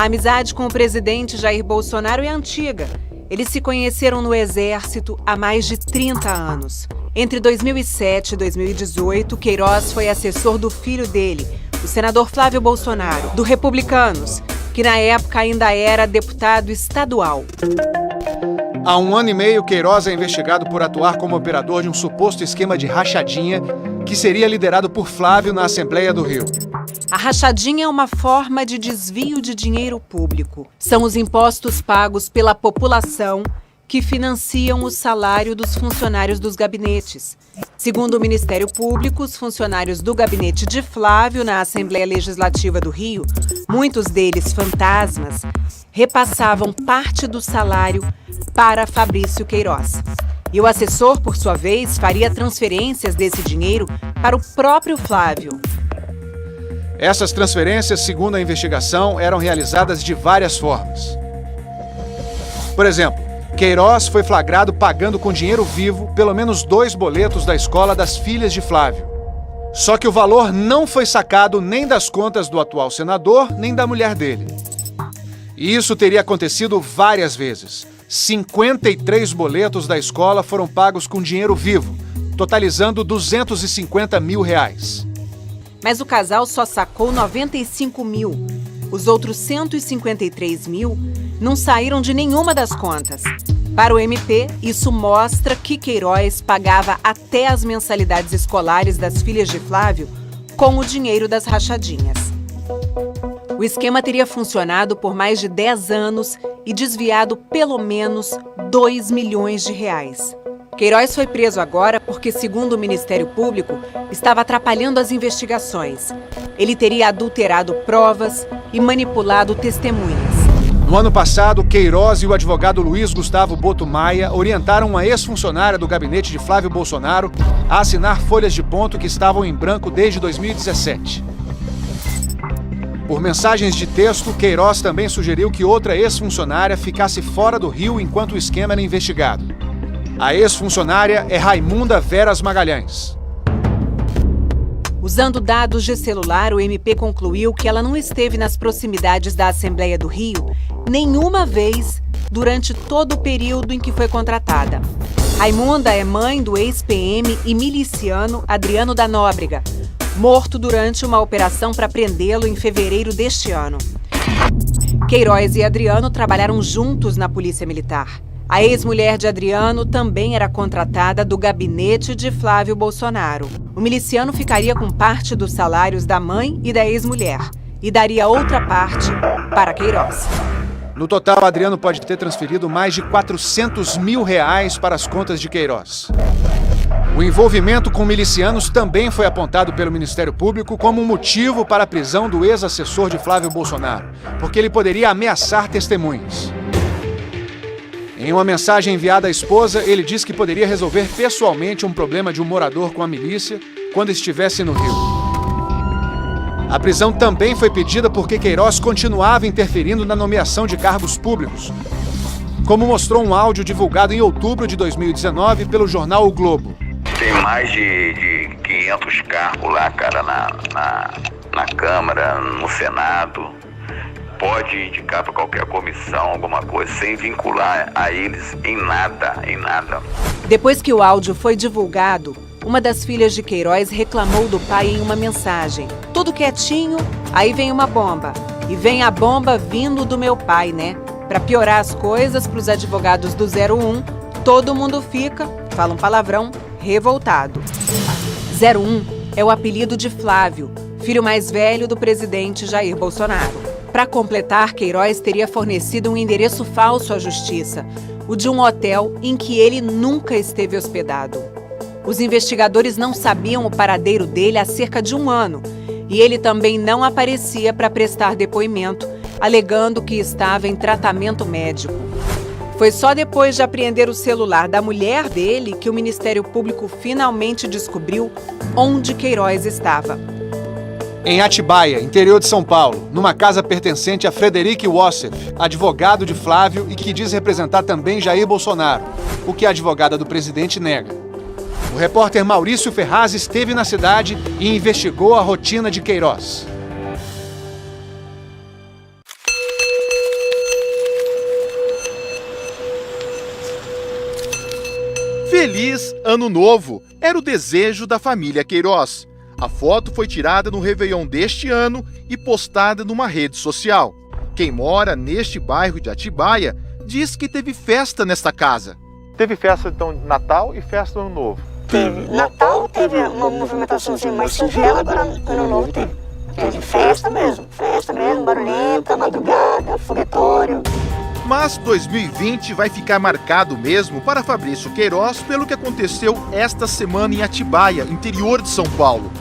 A amizade com o presidente Jair Bolsonaro é antiga. Eles se conheceram no Exército há mais de 30 anos. Entre 2007 e 2018, Queiroz foi assessor do filho dele, o senador Flávio Bolsonaro, do Republicanos, que na época ainda era deputado estadual. Há 1 ano e meio, Queiroz é investigado por atuar como operador de um suposto esquema de rachadinha que seria liderado por Flávio na Assembleia do Rio. A rachadinha é uma forma de desvio de dinheiro público. São os impostos pagos pela população que financiam o salário dos funcionários dos gabinetes. Segundo o Ministério Público, os funcionários do gabinete de Flávio na Assembleia Legislativa do Rio, muitos deles fantasmas, repassavam parte do salário para Fabrício Queiroz. E o assessor, por sua vez, faria transferências desse dinheiro para o próprio Flávio. Essas transferências, segundo a investigação, eram realizadas de várias formas. Por exemplo, Queiroz foi flagrado pagando com dinheiro vivo pelo menos 2 boletos da escola das filhas de Flávio. Só que o valor não foi sacado nem das contas do atual senador, nem da mulher dele. E isso teria acontecido várias vezes. 53 boletos da escola foram pagos com dinheiro vivo, totalizando R$250 mil. Mas o casal só sacou 95 mil. Os outros 153 mil não saíram de nenhuma das contas. Para o MP, isso mostra que Queiroz pagava até as mensalidades escolares das filhas de Flávio com o dinheiro das rachadinhas. O esquema teria funcionado por mais de 10 anos e desviado pelo menos R$2 milhões. Queiroz foi preso agora porque, segundo o Ministério Público, estava atrapalhando as investigações. Ele teria adulterado provas e manipulado testemunhas. No ano passado, Queiroz e o advogado Luiz Gustavo Boto Maia orientaram uma ex-funcionária do gabinete de Flávio Bolsonaro a assinar folhas de ponto que estavam em branco desde 2017. Por mensagens de texto, Queiroz também sugeriu que outra ex-funcionária ficasse fora do Rio enquanto o esquema era investigado. A ex-funcionária é Raimunda Veras Magalhães. Usando dados de celular, o MP concluiu que ela não esteve nas proximidades da Assembleia do Rio nenhuma vez durante todo o período em que foi contratada. Raimunda é mãe do ex-PM e miliciano Adriano da Nóbrega, morto durante uma operação para prendê-lo em fevereiro deste ano. Queiroz e Adriano trabalharam juntos na Polícia Militar. A ex-mulher de Adriano também era contratada do gabinete de Flávio Bolsonaro. O miliciano ficaria com parte dos salários da mãe e da ex-mulher e daria outra parte para Queiroz. No total, Adriano pode ter transferido mais de R$400 mil para as contas de Queiroz. O envolvimento com milicianos também foi apontado pelo Ministério Público como um motivo para a prisão do ex-assessor de Flávio Bolsonaro, porque ele poderia ameaçar testemunhas. Em uma mensagem enviada à esposa, ele disse que poderia resolver pessoalmente um problema de um morador com a milícia quando estivesse no Rio. A prisão também foi pedida porque Queiroz continuava interferindo na nomeação de cargos públicos, como mostrou um áudio divulgado em outubro de 2019 pelo jornal O Globo. Tem mais de 500 cargos lá, cara, na Câmara, no Senado. Pode indicar para qualquer comissão alguma coisa, sem vincular a eles em nada. Depois que o áudio foi divulgado, uma das filhas de Queiroz reclamou do pai em uma mensagem. Tudo quietinho, aí vem uma bomba. E vem a bomba vindo do meu pai, né? Para piorar as coisas para os advogados do 01, todo mundo fica, fala um palavrão, revoltado. 01 é o apelido de Flávio, filho mais velho do presidente Jair Bolsonaro. Para completar, Queiroz teria fornecido um endereço falso à justiça, o de um hotel em que ele nunca esteve hospedado. Os investigadores não sabiam o paradeiro dele há cerca de 1 ano e ele também não aparecia para prestar depoimento, alegando que estava em tratamento médico. Foi só depois de apreender o celular da mulher dele que o Ministério Público finalmente descobriu onde Queiroz estava. Em Atibaia, interior de São Paulo, numa casa pertencente a Frederic Wassef, advogado de Flávio e que diz representar também Jair Bolsonaro, o que a advogada do presidente nega. O repórter Maurício Ferraz esteve na cidade e investigou a rotina de Queiroz. Feliz Ano Novo era o desejo da família Queiroz. A foto foi tirada no Réveillon deste ano e postada numa rede social. Quem mora neste bairro de Atibaia diz que teve festa nesta casa. Teve festa, então, Natal e festa do Ano Novo? Teve. Natal teve uma movimentação mais singela, agora Ano Novo teve. Teve festa mesmo, barulhenta, madrugada, foguetório. Mas 2020 vai ficar marcado mesmo para Fabrício Queiroz pelo que aconteceu esta semana em Atibaia, interior de São Paulo.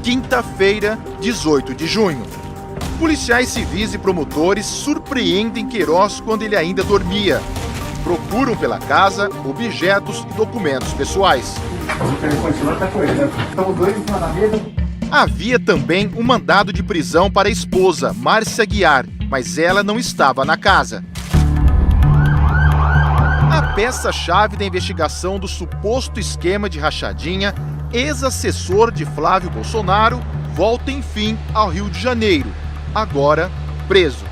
Quinta-feira, 18 de junho. Policiais civis e promotores surpreendem Queiroz quando ele ainda dormia. Procuram pela casa objetos e documentos pessoais. O telefone celular está com ele, né? Estamos dois em cima da mesa. Havia também um mandado de prisão para a esposa, Márcia Guiar, mas ela não estava na casa. A peça-chave da investigação do suposto esquema de rachadinha, ex-assessor de Flávio Bolsonaro, volta enfim ao Rio de Janeiro, agora preso.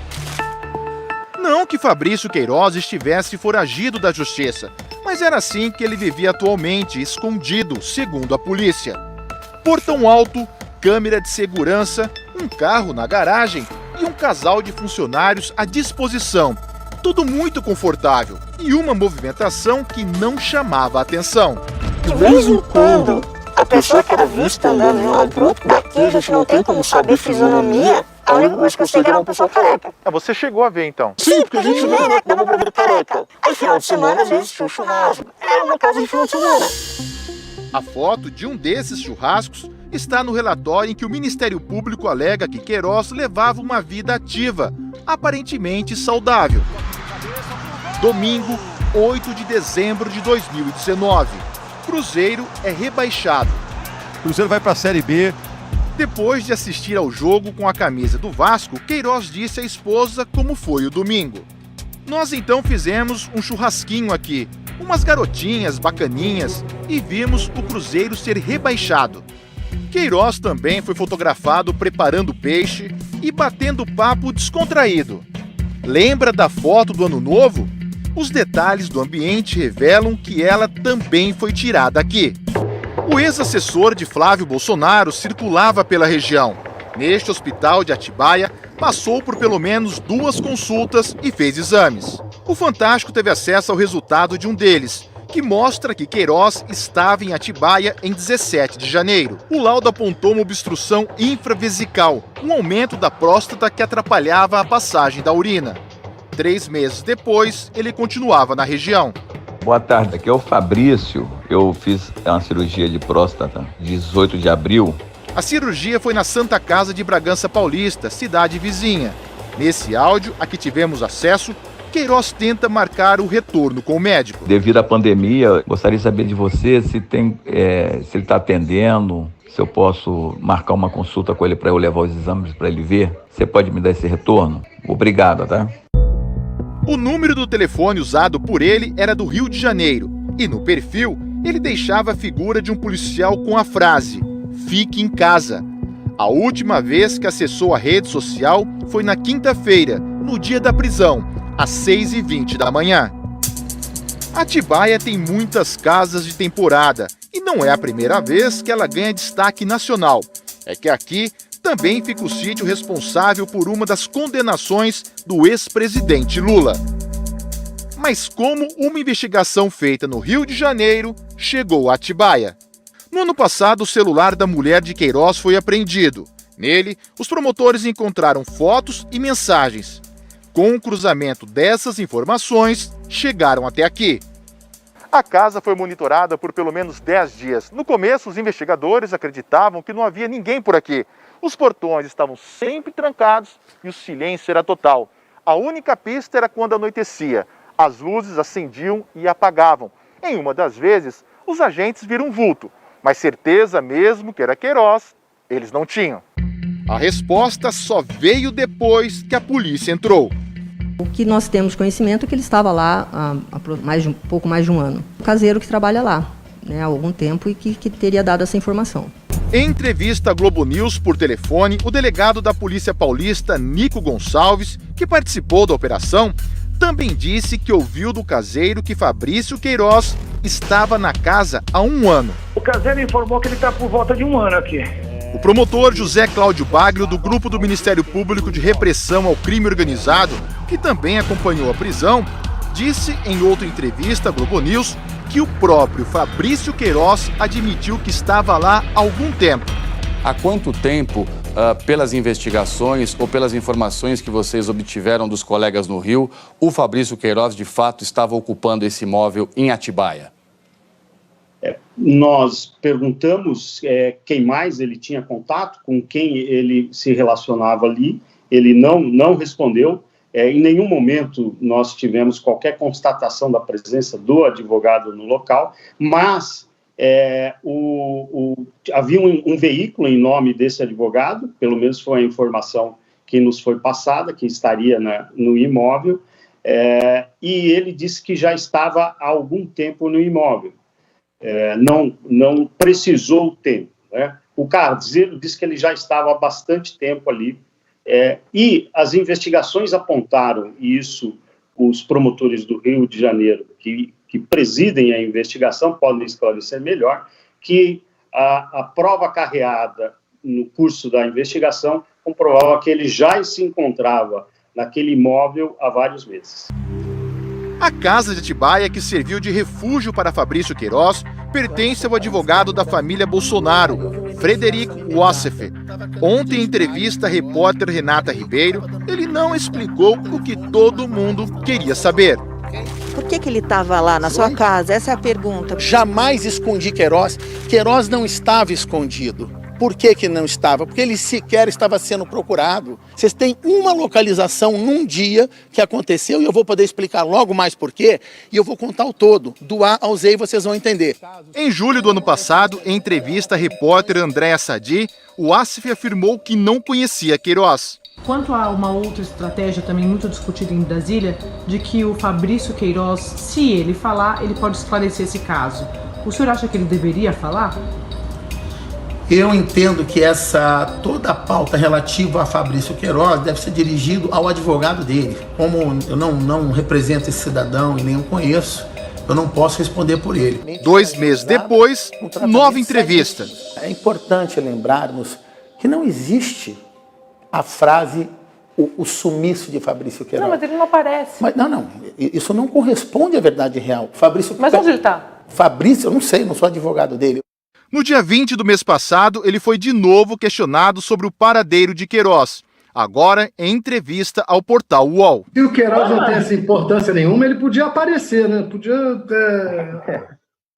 Não que Fabrício Queiroz estivesse foragido da justiça, mas era assim que ele vivia atualmente, escondido, segundo a polícia. Portão alto, câmera de segurança, um carro na garagem e um casal de funcionários à disposição. Tudo muito confortável e uma movimentação que não chamava a atenção. De vez em quando, a pessoa que era vista andando de um lado pro outro, daqui a gente não tem como saber fisionomia. A única coisa que eu sei que era uma pessoa careca. Você chegou a ver, então? Sim, porque a gente vê, né, que dava pra ver careca. Aí, final de semana, às vezes, tinha um churrasco. Era uma casa de final de semana. A foto de um desses churrascos está no relatório em que o Ministério Público alega que Queiroz levava uma vida ativa, aparentemente saudável. Domingo, 8 de dezembro de 2019. Cruzeiro é rebaixado. Cruzeiro vai para a Série B. Depois de assistir ao jogo com a camisa do Vasco, Queiroz disse à esposa como foi o domingo. Nós então fizemos um churrasquinho aqui, umas garotinhas bacaninhas, e vimos o Cruzeiro ser rebaixado. Queiroz também foi fotografado preparando peixe e batendo papo descontraído. Lembra da foto do Ano Novo? Os detalhes do ambiente revelam que ela também foi tirada aqui. O ex-assessor de Flávio Bolsonaro circulava pela região. Neste hospital de Atibaia, passou por pelo menos 2 consultas e fez exames. O Fantástico teve acesso ao resultado de um deles, que mostra que Queiroz estava em Atibaia em 17 de janeiro. O laudo apontou uma obstrução infravesical, um aumento da próstata que atrapalhava a passagem da urina. 3 meses depois, ele continuava na região. Boa tarde, aqui é o Fabrício. Eu fiz uma cirurgia de próstata 18 de abril. A cirurgia foi na Santa Casa de Bragança Paulista, cidade vizinha. Nesse áudio, a que tivemos acesso, Queiroz tenta marcar o retorno com o médico. Devido à pandemia, gostaria de saber de você se ele está atendendo, se eu posso marcar uma consulta com ele para eu levar os exames para ele ver. Você pode me dar esse retorno? Obrigado, tá? O número do telefone usado por ele era do Rio de Janeiro e no perfil ele deixava a figura de um policial com a frase "Fique em casa". A última vez que acessou a rede social foi na quinta-feira, no dia da prisão, às 6h20 da manhã. Atibaia tem muitas casas de temporada e não é a primeira vez que ela ganha destaque nacional. É que aqui também fica o sítio responsável por uma das condenações do ex-presidente Lula. Mas como uma investigação feita no Rio de Janeiro chegou a Atibaia? No ano passado, o celular da mulher de Queiroz foi apreendido. Nele, os promotores encontraram fotos e mensagens. Com o cruzamento dessas informações, chegaram até aqui. A casa foi monitorada por pelo menos 10 dias. No começo, os investigadores acreditavam que não havia ninguém por aqui. Os portões estavam sempre trancados e o silêncio era total. A única pista era quando anoitecia. As luzes acendiam e apagavam. Em uma das vezes, os agentes viram um vulto, mas certeza mesmo que era Queiroz, eles não tinham. A resposta só veio depois que a polícia entrou. O que nós temos conhecimento é que ele estava lá há pouco mais de um ano. O caseiro que trabalha lá, né, há algum tempo e que teria dado essa informação. Em entrevista à Globo News por telefone, o delegado da Polícia Paulista, Nico Gonçalves, que participou da operação, também disse que ouviu do caseiro que Fabrício Queiroz estava na casa há 1 ano. O caseiro informou que ele está por volta de 1 ano aqui. O promotor José Cláudio Baglio, do Grupo do Ministério Público de Repressão ao Crime Organizado, que também acompanhou a prisão, disse em outra entrevista à Globo News que o próprio Fabrício Queiroz admitiu que estava lá há algum tempo. Há quanto tempo, pelas investigações ou pelas informações que vocês obtiveram dos colegas no Rio, o Fabrício Queiroz de fato estava ocupando esse imóvel em Atibaia? Nós perguntamos quem mais ele tinha contato, com quem ele se relacionava ali. Ele não respondeu. Em nenhum momento nós tivemos qualquer constatação da presença do advogado no local, mas havia um veículo em nome desse advogado, pelo menos foi a informação que nos foi passada, que estaria no imóvel, e ele disse que já estava há algum tempo no imóvel. Não precisou o tempo, né? O caseiro disse que ele já estava há bastante tempo ali, e as investigações apontaram, e isso os promotores do Rio de Janeiro, que presidem a investigação, podem esclarecer melhor, que a prova carreada no curso da investigação comprovava que ele já se encontrava naquele imóvel há vários meses. A casa de Atibaia, que serviu de refúgio para Fabrício Queiroz, pertence ao advogado da família Bolsonaro, Frederico Wassef. Ontem, em entrevista à repórter Renata Ribeiro, ele não explicou o que todo mundo queria saber. Por que ele estava lá na sua casa? Essa é a pergunta. Jamais escondi Queiroz. Queiroz não estava escondido. Por que não estava? Porque ele sequer estava sendo procurado. Vocês têm uma localização num dia que aconteceu, e eu vou poder explicar logo mais por quê, e eu vou contar o todo, do A ao Z, e vocês vão entender. Em julho do ano passado, em entrevista à repórter Andréa Sadi, o Wassef afirmou que não conhecia Queiroz. Quanto a uma outra estratégia também muito discutida em Brasília, de que o Fabrício Queiroz, se ele falar, ele pode esclarecer esse caso. O senhor acha que ele deveria falar? Eu entendo que toda a pauta relativa a Fabrício Queiroz deve ser dirigido ao advogado dele. Como eu não represento esse cidadão e nem o conheço, eu não posso responder por ele. 2 meses depois, nova entrevista. É importante lembrarmos que não existe a frase o sumiço de Fabrício Queiroz. Não, mas ele não aparece. Mas, não, isso não corresponde à verdade real. Fabrício, mas onde ele está? Fabrício, eu não sei, não sou advogado dele. No dia 20 do mês passado, ele foi de novo questionado sobre o paradeiro de Queiroz. Agora, em entrevista ao portal UOL. Se o Queiroz não tem essa importância nenhuma, ele podia aparecer, né?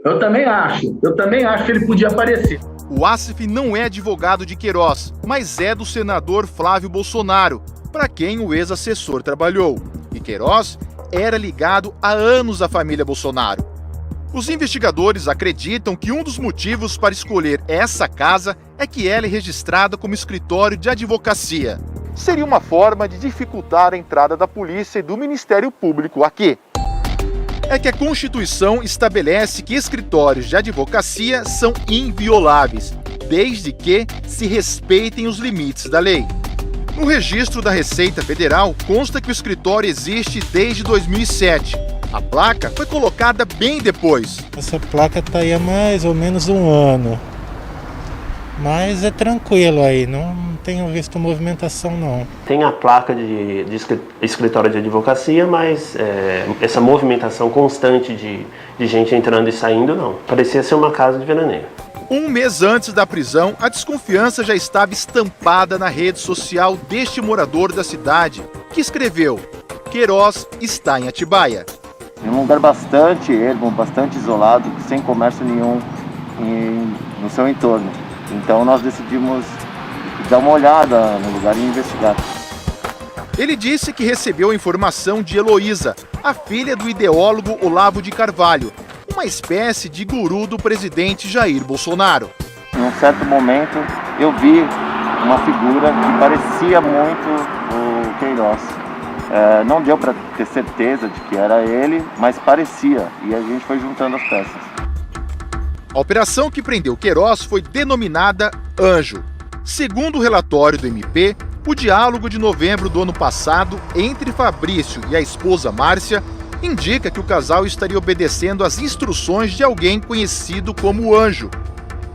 Eu também acho que ele podia aparecer. O Wassef não é advogado de Queiroz, mas é do senador Flávio Bolsonaro, para quem o ex-assessor trabalhou. E Queiroz era ligado há anos à família Bolsonaro. Os investigadores acreditam que um dos motivos para escolher essa casa é que ela é registrada como escritório de advocacia. Seria uma forma de dificultar a entrada da polícia e do Ministério Público aqui. É que a Constituição estabelece que escritórios de advocacia são invioláveis, desde que se respeitem os limites da lei. No registro da Receita Federal consta que o escritório existe desde 2007. A placa foi colocada bem depois. Essa placa está aí há mais ou menos 1 ano. Mas é tranquilo aí, não tenho visto movimentação não. Tem a placa de escritório de advocacia, mas essa movimentação constante de gente entrando e saindo, não. Parecia ser uma casa de veraneio. 1 mês antes da prisão, a desconfiança já estava estampada na rede social deste morador da cidade, que escreveu: Queiroz está em Atibaia. É um lugar bastante ermo, bastante isolado, sem comércio nenhum no seu entorno. Então nós decidimos dar uma olhada no lugar e investigar. Ele disse que recebeu a informação de Heloísa, a filha do ideólogo Olavo de Carvalho, uma espécie de guru do presidente Jair Bolsonaro. Em um certo momento eu vi uma figura que parecia muito o Queiroz. Não deu para ter certeza de que era ele, mas parecia, e a gente foi juntando as peças. A operação que prendeu Queiroz foi denominada Anjo. Segundo o relatório do MP, o diálogo de novembro do ano passado entre Fabrício e a esposa Márcia indica que o casal estaria obedecendo às instruções de alguém conhecido como Anjo.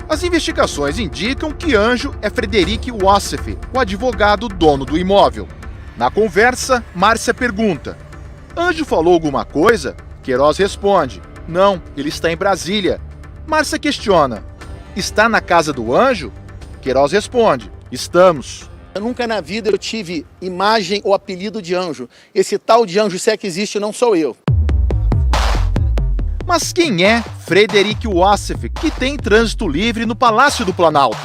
As investigações indicam que Anjo é Frederic Wassef, o advogado dono do imóvel. Na conversa, Márcia pergunta: Anjo falou alguma coisa? Queiroz responde: não, ele está em Brasília. Márcia questiona: está na casa do Anjo? Queiroz responde: estamos. Nunca na vida eu tive imagem ou apelido de Anjo. Esse tal de Anjo, se é que existe, não sou eu. Mas quem é Frederic Wassef, que tem trânsito livre no Palácio do Planalto?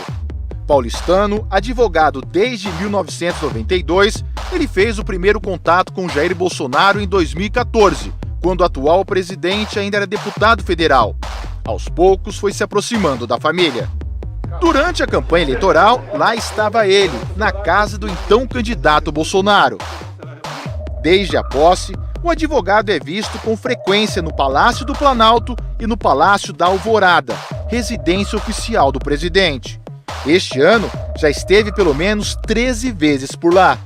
Paulistano, advogado desde 1992, ele fez o primeiro contato com Jair Bolsonaro em 2014, quando o atual presidente ainda era deputado federal. Aos poucos foi se aproximando da família. Durante a campanha eleitoral, lá estava ele, na casa do então candidato Bolsonaro. Desde a posse, o advogado é visto com frequência no Palácio do Planalto e no Palácio da Alvorada, residência oficial do presidente. Este ano, já esteve pelo menos 13 vezes por lá.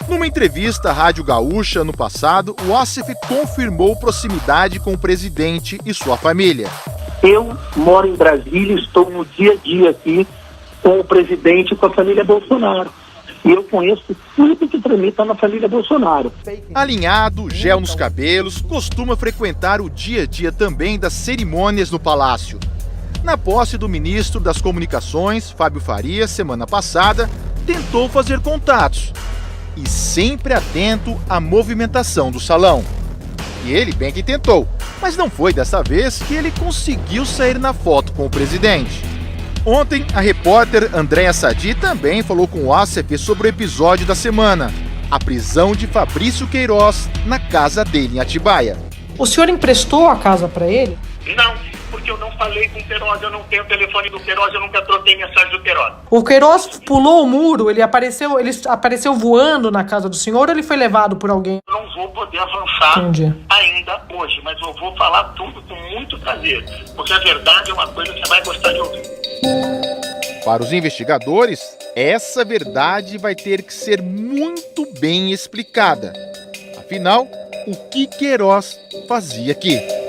Numa entrevista à Rádio Gaúcha no passado, o Wassef confirmou proximidade com o presidente e sua família. Eu moro em Brasília, estou no dia a dia aqui com o presidente e com a família Bolsonaro. E eu conheço tudo que tramita na família Bolsonaro. Alinhado, gel nos cabelos, costuma frequentar o dia a dia também das cerimônias no palácio. Na posse do ministro das Comunicações, Fábio Faria, semana passada, tentou fazer contatos. E sempre atento à movimentação do salão. E ele bem que tentou, mas não foi dessa vez que ele conseguiu sair na foto com o presidente. Ontem, a repórter Andréa Sadi também falou com o Wassef sobre o episódio da semana, a prisão de Fabrício Queiroz na casa dele em Atibaia. O senhor emprestou a casa para ele? Não, porque eu não falei com o Queiroz, eu não tenho o telefone do Queiroz, eu nunca troquei mensagem do Queiroz. O Queiroz pulou o muro, ele apareceu voando na casa do senhor ou ele foi levado por alguém? Eu não vou poder avançar ainda hoje, mas eu vou falar tudo com muito prazer, porque a verdade é uma coisa que você vai gostar de ouvir. Para os investigadores, essa verdade vai ter que ser muito bem explicada. Afinal, o que Queiroz fazia aqui?